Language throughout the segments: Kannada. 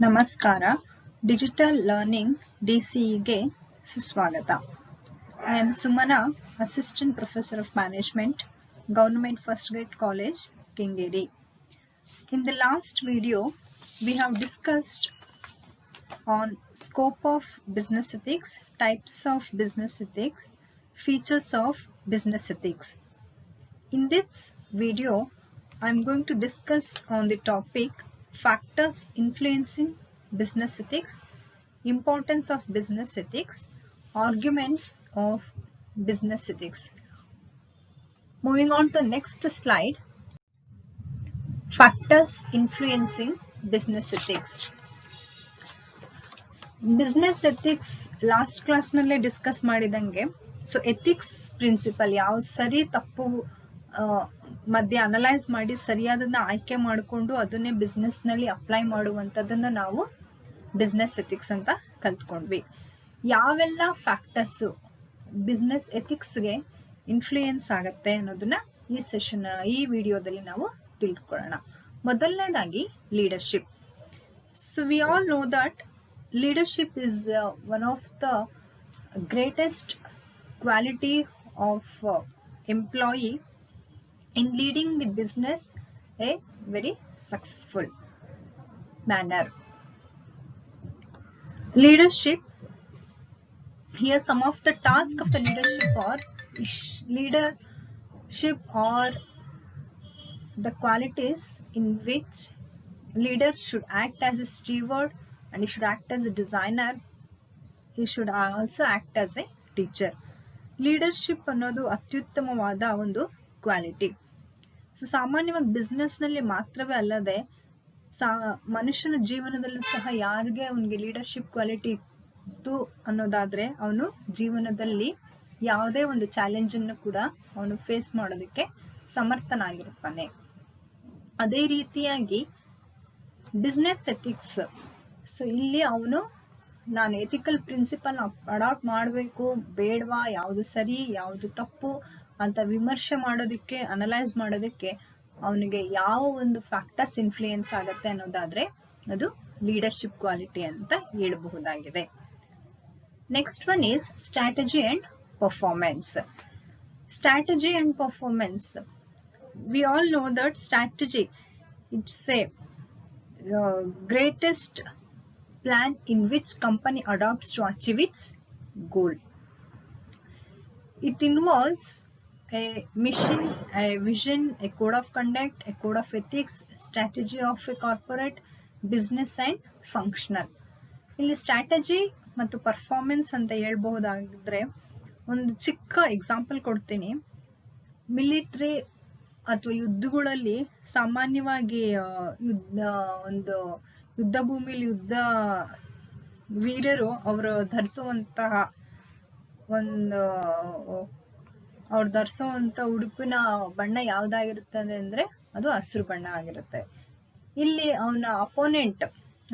ನಮಸ್ಕಾರ. ಡಿಜಿಟಲ್ ಲರ್ನಿಂಗ್ DCEಗೆ ಸುಸ್ವಾಗತ. I am Sumana, Assistant Professor of Management, Government First Grade College, Kengeri. In the last video, we have discussed on scope of business ethics, types of business ethics, features of business ethics. In this video, I am going to discuss on the topic factors influencing business ethics, importance of business ethics, arguments of business ethics. Moving on to next slide, factors influencing business ethics. Business ethics last class nalle discuss ಮಾಡಿದಂಗೆ so ethics principle ಯಾವ ಸರಿ ತಪ್ಪು ಮಧ್ಯೆ ಅನಲೈಸ್ ಮಾಡಿ ಸರಿಯಾದನ್ನ ಆಯ್ಕೆ ಮಾಡಿಕೊಂಡು ಅದನ್ನೇ ಬಿಸ್ನೆಸ್ ನಲ್ಲಿ ಅಪ್ಲೈ ಮಾಡುವಂತದನ್ನ ನಾವು ಬಿಸ್ನೆಸ್ ಎಥಿಕ್ಸ್ ಅಂತ ಕಲ್ತ್ಕೊಂಡ್ವಿ. ಯಾವೆಲ್ಲ ಫ್ಯಾಕ್ಟರ್ಸ್ ಬಿಸ್ನೆಸ್ ಎಥಿಕ್ಸ್ಗೆ ಇನ್ಫ್ಲೂಯೆನ್ಸ್ ಆಗತ್ತೆ ಅನ್ನೋದನ್ನ ಈ ವಿಡಿಯೋದಲ್ಲಿ ನಾವು ತಿಳಿದುಕೊಳ್ಳೋಣ. ಮೊದಲನೇದಾಗಿ leadership. So we all know that leadership is one of the greatest quality of employee in leading the business a very successful manner. Leadership, here some of the tasks of the leadership are the qualities in which leader should act as a steward, and he should act as a designer, he should also act as a teacher. Leadership ಅನ್ನೋದು ಅತ್ಯುತ್ತಮವಾದ ಒಂದು ಕ್ವಾಲಿಟಿ. ಸೊ ಸಾಮಾನ್ಯವಾಗಿ ಬಿಸ್ನೆಸ್ ನಲ್ಲಿ ಮಾತ್ರವೇ ಅಲ್ಲದೆ ಮನುಷ್ಯನ ಜೀವನದಲ್ಲೂ ಸಹ ಯಾರಿಗೆ ಅವನಿಗೆ ಲೀಡರ್ಶಿಪ್ ಕ್ವಾಲಿಟಿ ಇತ್ತು ಅನ್ನೋದಾದ್ರೆ ಅವನು ಜೀವನದಲ್ಲಿ ಯಾವುದೇ ಒಂದು ಚಾಲೆಂಜ್ ಅನ್ನು ಕೂಡ ಅವನು ಫೇಸ್ ಮಾಡೋದಕ್ಕೆ ಸಮರ್ಥನಾಗಿರ್ತಾನೆ. ಅದೇ ರೀತಿಯಾಗಿ ಬಿಸ್ನೆಸ್ ಎಥಿಕ್ಸ್, ಸೊ ಇಲ್ಲಿ ಅವನು ನಾನು ಎಥಿಕಲ್ ಪ್ರಿನ್ಸಿಪಲ್ ಅಡಾಪ್ಟ್ ಮಾಡಬೇಕು ಬೇಡವಾ, ಯಾವುದು ಸರಿ ಯಾವುದು ತಪ್ಪು ಅಂತ ವಿಮರ್ಶೆ ಮಾಡೋದಕ್ಕೆ, ಅನಲೈಸ್ ಮಾಡೋದಕ್ಕೆ ಅವನಿಗೆ ಯಾವ ಒಂದು ಫ್ಯಾಕ್ಟರ್ಸ್ ಇನ್ಫ್ಲೂಯೆನ್ಸ್ ಆಗತ್ತೆ ಅನ್ನೋದಾದ್ರೆ ಅದು ಲೀಡರ್ಶಿಪ್ ಕ್ವಾಲಿಟಿ ಅಂತ ಹೇಳಬಹುದಾಗಿದೆ. Next one is strategy and performance. Strategy and performance, we all know that strategy it's A greatest plan in which company adopts to achieve its goal. It involves a mission, a vision, a code of conduct, a code of ethics, strategy of a corporate, business and functional. ಇಲ್ಲಿ ಸ್ಟ್ರಾಟಜಿ ಮತ್ತು ಪರ್ಫಾರ್ಮೆನ್ಸ್ ಅಂತ ಹೇಳ್ಬಹುದಾಗಿದ್ರೆ ಒಂದು ಚಿಕ್ಕ ಎಕ್ಸಾಂಪಲ್ ಕೊಡ್ತೀನಿ. ಮಿಲಿಟರಿ ಅಥವಾ ಯುದ್ಧಗಳಲ್ಲಿ ಸಾಮಾನ್ಯವಾಗಿ ಯುದ್ಧ ಭೂಮಿಲಿ ಯುದ್ಧ ವೀರರು ಅವರು ಧರಿಸುವಂತಹ ಉಡುಪಿನ ಬಣ್ಣ ಯಾವ್ದಾಗಿರುತ್ತದೆ ಅಂದ್ರೆ ಅದು ಹಸಿರು ಬಣ್ಣ ಆಗಿರುತ್ತೆ. ಇಲ್ಲಿ ಅವನ ಅಪೋನೆಂಟ್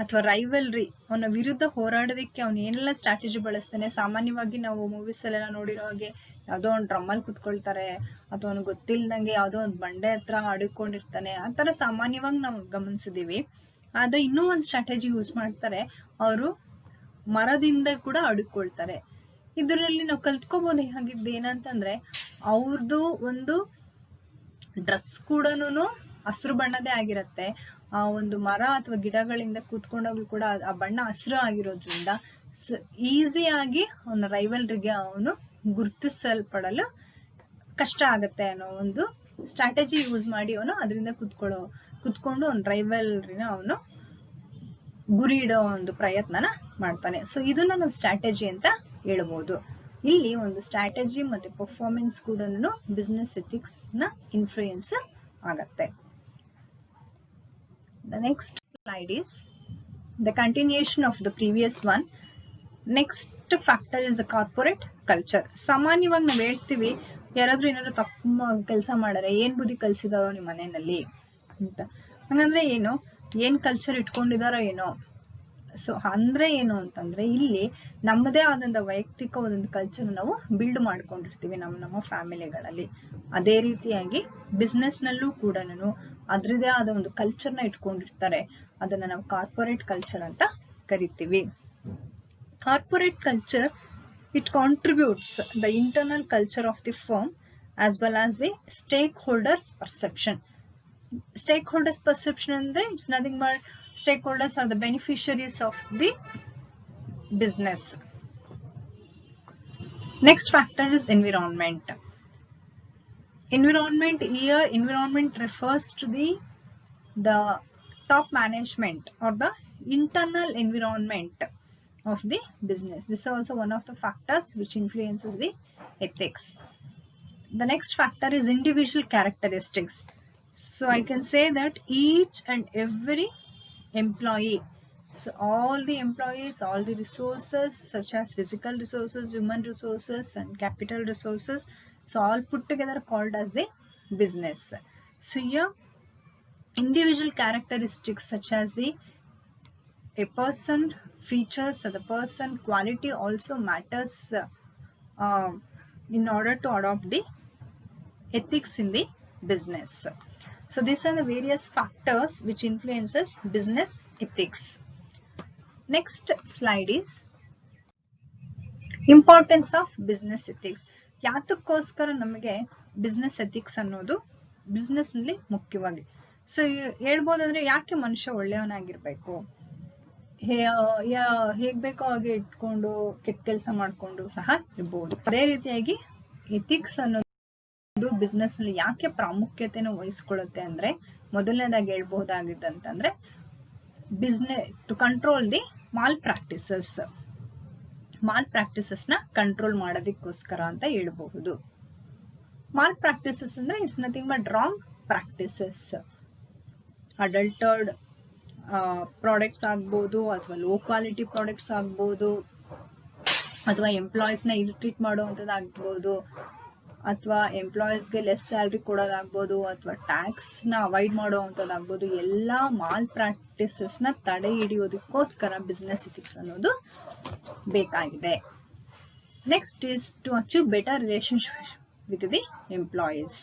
ಅಥವಾ ರೈವಲ್ರಿ, ಅವನ ವಿರುದ್ಧ ಹೋರಾಡೋದಕ್ಕೆ ಅವನು ಏನೆಲ್ಲ ಸ್ಟ್ರಾಟಜಿ ಬಳಸ್ತಾನೆ. ಸಾಮಾನ್ಯವಾಗಿ ನಾವು ಮೂವೀಸ್ ಅಲ್ಲೆಲ್ಲ ನೋಡಿರೋ ಹಾಗೆ ಯಾವ್ದೋ ಒಂದು ಡ್ರಮ್ಮಲ್ಲಿ ಕುತ್ಕೊಳ್ತಾರೆ ಅಥವಾ ಅವ್ನಿಗೆ ಗೊತ್ತಿಲ್ದಂಗೆ ಯಾವ್ದೋ ಒಂದು ಬಂಡೆ ಹತ್ರ ಅಡ್ಕೊಂಡಿರ್ತಾನೆ. ಆ ತರ ಸಾಮಾನ್ಯವಾಗಿ ನಾವು ಗಮನಿಸಿದೀವಿ. ಆದ್ರೆ ಇನ್ನೂ ಒಂದು ಸ್ಟ್ರಾಟಜಿ ಯೂಸ್ ಮಾಡ್ತಾರೆ, ಅವರು ಮರದಿಂದ ಕೂಡ ಅಡುಕೊಳ್ತಾರೆ. ಇದರಲ್ಲಿ ನಾವು ಕಲ್ತ್ಕೋಬಹುದು ಹಾಗಿದ್ದು ಏನಂತಂದ್ರೆ ಅವ್ರದ್ದು ಒಂದು ಡ್ರೆಸ್ ಕೂಡನು ಹಸಿರು ಬಣ್ಣದೇ ಆಗಿರತ್ತೆ. ಆ ಒಂದು ಮರ ಅಥವಾ ಗಿಡಗಳಿಂದ ಕೂತ್ಕೊಂಡಾಗ್ಲೂ ಕೂಡ ಆ ಬಣ್ಣ ಹಸಿರು ಆಗಿರೋದ್ರಿಂದ ಈಸಿಯಾಗಿ ಅವನ ರೈವಲ್ರಿಗೆ ಅವನು ಗುರುತಿಸಲ್ಪಡಲು ಕಷ್ಟ ಆಗತ್ತೆ ಅನ್ನೋ ಒಂದು ಸ್ಟ್ರಾಟಜಿ ಯೂಸ್ ಮಾಡಿ ಅವನು ಅದರಿಂದ ಕುತ್ಕೊಂಡು ಅವ್ನ ರೈವಲ್ರಿನ ಅವನು ಗುರಿ ಇಡೋ ಒಂದು ಪ್ರಯತ್ನನ ಮಾಡ್ತಾನೆ. ಸೊ ಇದನ್ನ ನಾವು ಸ್ಟ್ರಾಟಜಿ ಅಂತ ಹೇಳ್ಬೋದು. ಇಲ್ಲಿ ಒಂದು ಸ್ಟ್ರಾಟಜಿ ಮತ್ತೆ ಪರ್ಫಾರ್ಮೆನ್ಸ್ ಕೂಡ ಬಿಸ್ನೆಸ್ ಎಥಿಕ್ಸ್ ನ ಇನ್ಫ್ಲೂಯೆನ್ಸ್ ಆಗತ್ತೆ. The next slide is the continuation of the previous one. Next factor is the corporate culture. ಸಾಮಾನ್ಯವಾಗಿ ನಾವು ಹೇಳ್ತೀವಿ, ಯಾರಾದ್ರೂ ಏನಾದ್ರು ತಪ್ಪು ಕೆಲಸ ಮಾಡಾರೆ ಏನ್ ಬುದ್ಧಿ ಕಲ್ಸಿದಾರೋ ನಿಮ್ಮ ಮನೆಯಲ್ಲಿ ಅಂತ. ಹಂಗಂದ್ರೆ ಏನ್ ಕಲ್ಚರ್ ಇಟ್ಕೊಂಡಿದಾರೋ ಏನೋ. ಸೊ ಅಂದ್ರೆ ಏನು ಅಂತಂದ್ರೆ ಇಲ್ಲಿ ನಮ್ಮದೇ ಆದಂತ ವೈಯಕ್ತಿಕ ಒಂದೊಂದು ಕಲ್ಚರ್ ನಾವು ಬಿಲ್ಡ್ ಮಾಡ್ಕೊಂಡಿರ್ತೀವಿ ನಮ್ಮ ಫ್ಯಾಮಿಲಿಗಳಲ್ಲಿ. ಅದೇ ರೀತಿಯಾಗಿ ಬಿಸ್ನೆಸ್ ನಲ್ಲೂ ಕೂಡ ಅದ್ರದೇ ಆದ ಒಂದು ಕಲ್ಚರ್ನ ಇಟ್ಕೊಂಡಿರ್ತಾರೆ. ಅದನ್ನ ನಾವು ಕಾರ್ಪೊರೇಟ್ ಕಲ್ಚರ್ ಅಂತ ಕರಿತೀವಿ. Corporate culture, it contributes the internal culture of the firm as well as the stakeholders perception. Stakeholders perception andre it's nothing but stakeholders are the beneficiaries of the business. Next factor is environment. Environment refers to the top management or the internal environment of the business. This is also one of the factors which influences the ethics. The next factor is individual characteristics. So I can say that each and every employee, so all the employees, all the resources such as physical resources, human resources and capital resources, so all put together called as the business. So here individual characteristics such as a person features of the person quality also matters in order to adopt the ethics in the business. So these are the various factors which influences business ethics. Next slide is importance of business ethics. ಯಾತಕ್ಕೋಸ್ಕರ ನಮಗೆ ಬಿಸ್ನೆಸ್ ಎಥಿಕ್ಸ್ ಅನ್ನೋದು ಬಿಸ್ನೆಸ್ ನಲ್ಲಿ ಮುಖ್ಯವಾಗಿ. ಸೊ ಹೇಳ್ಬೋದಂದ್ರೆ ಯಾಕೆ ಮನುಷ್ಯ ಒಳ್ಳೆಯವನಾಗಿರ್ಬೇಕು, ಹೇಗ್ ಬೇಕೋ ಹಾಗೆ ಇಟ್ಕೊಂಡು ಕೆಟ್ಟ ಕೆಲಸ ಮಾಡ್ಕೊಂಡು ಸಹ ಇರ್ಬೋದು. ಅದೇ ರೀತಿಯಾಗಿ ಎಥಿಕ್ಸ್ ಅನ್ನೋದು ಬಿಸ್ನೆಸ್ ನಲ್ಲಿ ಯಾಕೆ ಪ್ರಾಮುಖ್ಯತೆನ ವಹಿಸ್ಕೊಳ್ಳುತ್ತೆ ಅಂದ್ರೆ, ಮೊದಲನೇದಾಗಿ ಹೇಳ್ಬಹುದಾಗಿದ್ದಂತಂದ್ರೆ business to control the malpractices ನ ಕಂಟ್ರೋಲ್ ಮಾಡೋದಕ್ಕೋಸ್ಕರ ಅಂತ ಹೇಳ್ಬಹುದು. ಮಾಲ್ ಪ್ರಾಕ್ಟಿಸಸ್ ಅಂದ್ರೆ it's nothing but wrong practices. Adulterated products ಆಗ್ಬೋದು, ಅಥವಾ ಲೋ ಕ್ವಾಲಿಟಿ ಪ್ರಾಡಕ್ಟ್ಸ್ ಆಗ್ಬೋದು, ಅಥವಾ ಎಂಪ್ಲಾಯೀಸ್ ನ ಇರಿಟೇಟ್ ಮಾಡುವಂಥದ್ದು ಆಗ್ಬೋದು, ಅಥವಾ ಎಂಪ್ಲಾಯೀಸ್ಗೆ ಲೆಸ್ ಸ್ಯಾಲ್ರಿ ಕೊಡೋದಾಗ್ಬೋದು, ಅಥವಾ ಟ್ಯಾಕ್ಸ್ ನ ಅವಾಯ್ಡ್ ಮಾಡುವಂಥದ್ದಾಗ್ಬೋದು. ಎಲ್ಲಾ ಮಾಲ್ ಪ್ರಾಕ್ಟಿಸಸ್ ನ ತಡೆ ಹಿಡಿಯೋದಕ್ಕೋಸ್ಕರ ಬಿಸ್ನೆಸ್ ಎಥಿಕ್ಸ್ ಅನ್ನೋದು ಬೇಕಾಗಿದೆ. Next is to achieve better relationship with the employees.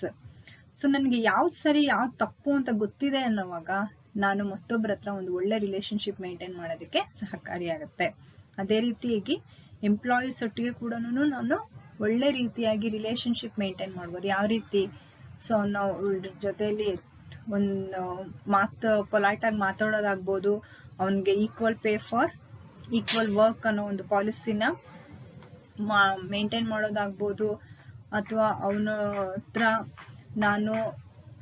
So ನನಗೆ ಯಾವ್ದು ಸರಿ ಯಾವ್ದು ತಪ್ಪು ಅಂತ ಗೊತ್ತಿದೆ ಅನ್ನೋವಾಗ ನಾನು ಮತ್ತೊಬ್ಬರ ಹತ್ರ ಒಂದು ಒಳ್ಳೆ ರಿಲೇಶನ್ಶಿಪ್ ಮೇಂಟೈನ್ ಮಾಡೋದಕ್ಕೆ ಸಹಕಾರಿಯಾಗುತ್ತೆ. ಅದೇ ರೀತಿಯಾಗಿ ಎಂಪ್ಲಾಯೀಸ್ ಒಟ್ಟಿಗೆ ಕೂಡ ನಾನು ಒಳ್ಳೆ ರೀತಿಯಾಗಿ ರಿಲೇಶನ್ಶಿಪ್ ಮೇಂಟೈನ್ ಮಾಡ್ಬೋದು. ಯಾವ ರೀತಿ? ಸೊ ನಾವು ಜೊತೆಯಲ್ಲಿ ಒಂದು ಪೊಲೈಟ್ ಆಗಿ ಮಾತಾಡೋದಾಗ್ಬೋದು, ಅವನಿಗೆ equal pay for equal work ಅನ್ನೋ ಒಂದು ಪಾಲಿಸಿನ ಮೇಂಟೈನ್ ಮಾಡೋದಾಗ್ಬೋದು, ಅಥವಾ ಅವನ ಹತ್ರ ನಾನು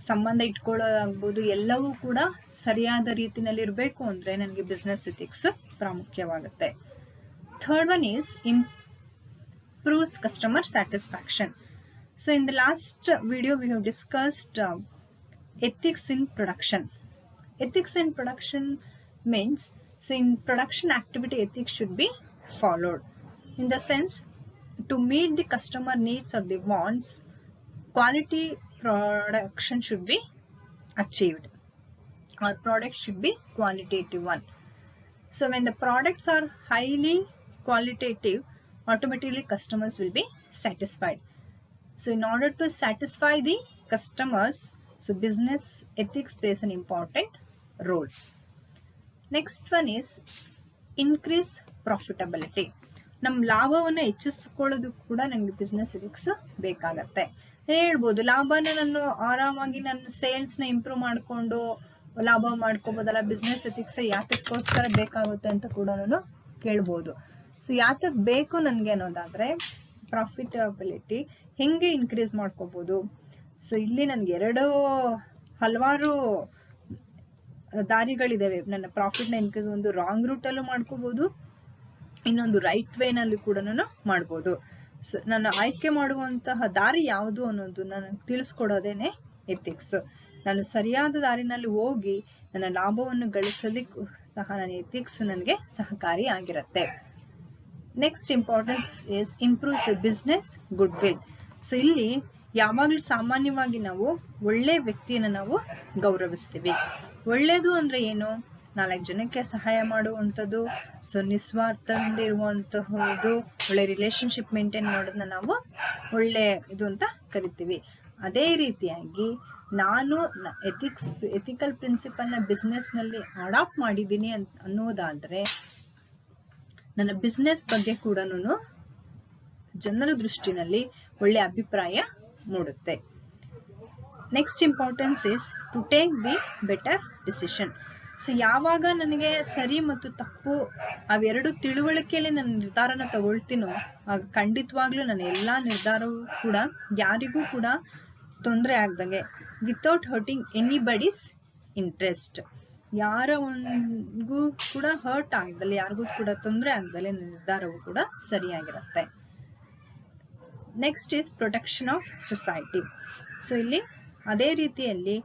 ಸಂಬಂಧ ಇಟ್ಕೊಳ್ಳೋದಾಗ್ಬೋದು. ಎಲ್ಲವೂ ಕೂಡ ಸರಿಯಾದ ರೀತಿನಲ್ಲಿ ಇರಬೇಕು ಅಂದ್ರೆ ನನಗೆ ಬಿಸ್ನೆಸ್ ಎಥಿಕ್ಸ್ ಪ್ರಾಮುಖ್ಯವಾಗುತ್ತೆ. Third one is improves customer satisfaction. So in the last video we have discussed ethics in production. Ethics in production means, so in production activity ethics should be followed in the sense to meet the customer needs or the wants, quality production should be achieved. Our product should be qualitative one. So when the products are highly qualitative, automatically customers will be satisfied. So in order to satisfy the customers, so business ethics plays an important role. Next one is increase profitability. ನಮ್ಮ ಲಾಭವನ್ನ ಹೆಚ್ಚಿಸಿಕೊಳ್ಳೋದು ಕೂಡ ನನಗೆ ಬಿಸ್ನೆಸ್ ಎಥಿಕ್ಸ್ ಬೇಕಾಗತ್ತೆ. ಹೇಳ್ಬೋದು ಲಾಭನ ನಾನು ಆರಾಮಾಗಿ ನನ್ನ ಸೇಲ್ಸ್ ನ ಇಂಪ್ರೂವ್ ಮಾಡ್ಕೊಂಡು ಲಾಭ ಮಾಡ್ಕೋಬಹುದಲ್ಲ, ಬಿಸ್ನೆಸ್ ಎಥಿಕ್ಸ್ ಯಾತಕ್ಕೋಸ್ಕರ ಬೇಕಾಗುತ್ತೆ ಅಂತ ಕೂಡ ನಾನು ಕೇಳ್ಬೋದು. ಸೊ ಯಾತಕ್ ಬೇಕು ನನ್ಗೆ ಅನ್ನೋದಾದ್ರೆ, ಪ್ರಾಫಿಟಬಿಲಿಟಿ ಹೆಂಗೆ ಇನ್ಕ್ರೀಸ್ ಮಾಡ್ಕೋಬಹುದು. ಸೊ ಇಲ್ಲಿ ನನ್ಗೆ ಹಲವಾರು ದಾರಿಗಳಿದಾವೆ ನನ್ನ ಪ್ರಾಫಿಟ್ ನ ಇನ್ಕ್ರೀಸ್. ಒಂದು ರಾಂಗ್ ರೂಟ್ ಅಲ್ಲೂ ಮಾಡ್ಕೋಬಹುದು, ಇನ್ನೊಂದು ರೈಟ್ ವೇ ನಲ್ಲಿ ಕೂಡ ಮಾಡ್ಬೋದು. ಸೊ ನಾನು ಆಯ್ಕೆ ಮಾಡುವಂತಹ ದಾರಿ ಯಾವುದು ಅನ್ನೋದು ನನಗೆ ತಿಳಿಸ್ಕೊಡೋದೇನೆ ಎಥಿಕ್ಸ್. ನಾನು ಸರಿಯಾದ ದಾರಿನಲ್ಲಿ ಹೋಗಿ ನನ್ನ ಲಾಭವನ್ನು ಗಳಿಸೋದಕ್ಕೂ ಸಹ ನನ್ನ ಎಥಿಕ್ಸ್ ನನಗೆ ಸಹಕಾರಿ ಆಗಿರುತ್ತೆ. Next importance is improves the business good will. So ಇಲ್ಲಿ ಯಾವಾಗ್ಲೂ ಸಾಮಾನ್ಯವಾಗಿ ನಾವು ಒಳ್ಳೆ ವ್ಯಕ್ತಿಯನ್ನ ನಾವು ಗೌರವಿಸ್ತೀವಿ. ಒಳ್ಳೇದು ಅಂದ್ರೆ ಏನು? 4 ಜನಕ್ಕೆ ಸಹಾಯ ಮಾಡುವಂಥದ್ದು, ಸೊ ನಿಸ್ವಾರ್ಥದಿಂದ ಇರುವಂತಹದ್ದು, ಒಳ್ಳೆ ರಿಲೇಶನ್ಶಿಪ್ ಮೇಂಟೈನ್ ಮಾಡೋದನ್ನ ನಾವು ಒಳ್ಳೆ ಇದು ಅಂತ ಕರಿತೀವಿ. ಅದೇ ರೀತಿಯಾಗಿ ನಾನು ಎಥಿಕಲ್ ಪ್ರಿನ್ಸಿಪಲ್ ನ ಬಿಸ್ನೆಸ್ ನಲ್ಲಿ ಅಡಾಪ್ಟ್ ಮಾಡಿದ್ದೀನಿ ಅನ್ನೋದಾದ್ರೆ ನನ್ನ ಬಿಸ್ನೆಸ್ ಬಗ್ಗೆ ಕೂಡ ಜನರ ದೃಷ್ಟಿನಲ್ಲಿ ಒಳ್ಳೆ ಅಭಿಪ್ರಾಯ ಮೂಡುತ್ತೆ. Next importance is to take the better decision. So ಯಾವಾಗ ನನಗೆ ಸರಿ ಮತ್ತು ತಪ್ಪು ಅವೆರಡು ತಿಳುವಳಿಕೆಯಲ್ಲಿ ನನ್ನ ನಿರ್ಧಾರನ ತಗೊಳ್ತೀನೋ ಆಗ ಖಂಡಿತವಾಗ್ಲೂ ನನ್ನ ಎಲ್ಲಾ ನಿರ್ಧಾರವೂ ಕೂಡ ಯಾರಿಗೂ ಕೂಡ ತೊಂದರೆ ಆಗ್ದಂಗೆ, ವಿತೌಟ್ ಹರ್ಟಿಂಗ್ ಎನಿಬಡೀಸ್ ಇಂಟ್ರೆಸ್ಟ್, ಯಾರ ಒಂದಿಗೂ ಕೂಡ ಹರ್ಟ್ ಆಗ್ದಲೆ, ಯಾರಿಗೂ ಕೂಡ ತೊಂದರೆ ಆಗ್ದಲೆ ನಿರ್ಧಾರವು ಕೂಡ ಸರಿಯಾಗಿರುತ್ತೆ. Next is protection of society. So ಇಲ್ಲಿ ಅದೇ ರೀತಿಯಲ್ಲಿ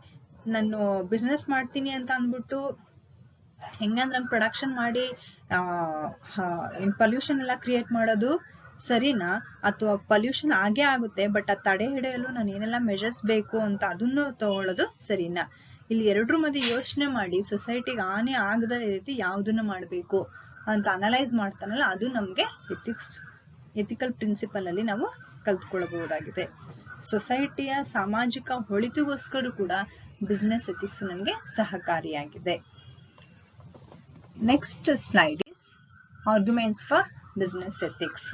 ನಾನು ಬಿಸ್ನೆಸ್ ಮಾಡ್ತೀನಿ ಅಂತ ಅಂದ್ಬಿಟ್ಟು ಹೆಂಗಂದ್ರೆ ಪ್ರೊಡಕ್ಷನ್ ಮಾಡಿ ಪೊಲ್ಯೂಷನ್ ಎಲ್ಲ ಕ್ರಿಯೇಟ್ ಮಾಡೋದು ಸರಿನಾ, ಅಥವಾ ಪೊಲ್ಯೂಷನ್ ಆಗೇ ಆಗುತ್ತೆ ಬಟ್ ಆ ತಡೆ ಹಿಡಿಯಲು ನಾನು ಏನೆಲ್ಲ ಮೆಜರ್ಸ್ ಬೇಕು ಅಂತ ಅದನ್ನು ತಗೊಳ್ಳೋದು ಸರಿನಾ? ಇಲ್ಲಿ ಎರಡರ ಮಧ್ಯೆ ಯೋಚನೆ ಮಾಡಿ ಸೊಸೈಟಿಗೆ ಹಾನಿ ಆಗದ ರೀತಿ ಯಾವ್ದನ್ನ ಮಾಡ್ಬೇಕು ಅಂತ ಅನಲೈಸ್ ಮಾಡ್ತಾನಲ್ಲ, ಅದು ನಮ್ಗೆ ಎಥಿಕಲ್ ಪ್ರಿನ್ಸಿಪಲ್ ಅಲ್ಲಿ ನಾವು ಕಲ್ತ್ಕೊಳ್ಬಹುದಾಗಿದೆ. ಸೊಸೈಟಿಯ ಸಾಮಾಜಿಕ ಒಳಿತಿಗೋಸ್ಕರ ಕೂಡ ಬಿಸ್ನೆಸ್ ಎಥಿಕ್ಸ್ ನಮ್ಗೆ ಸಹಕಾರಿಯಾಗಿದೆ. Next slide is arguments for business ethics.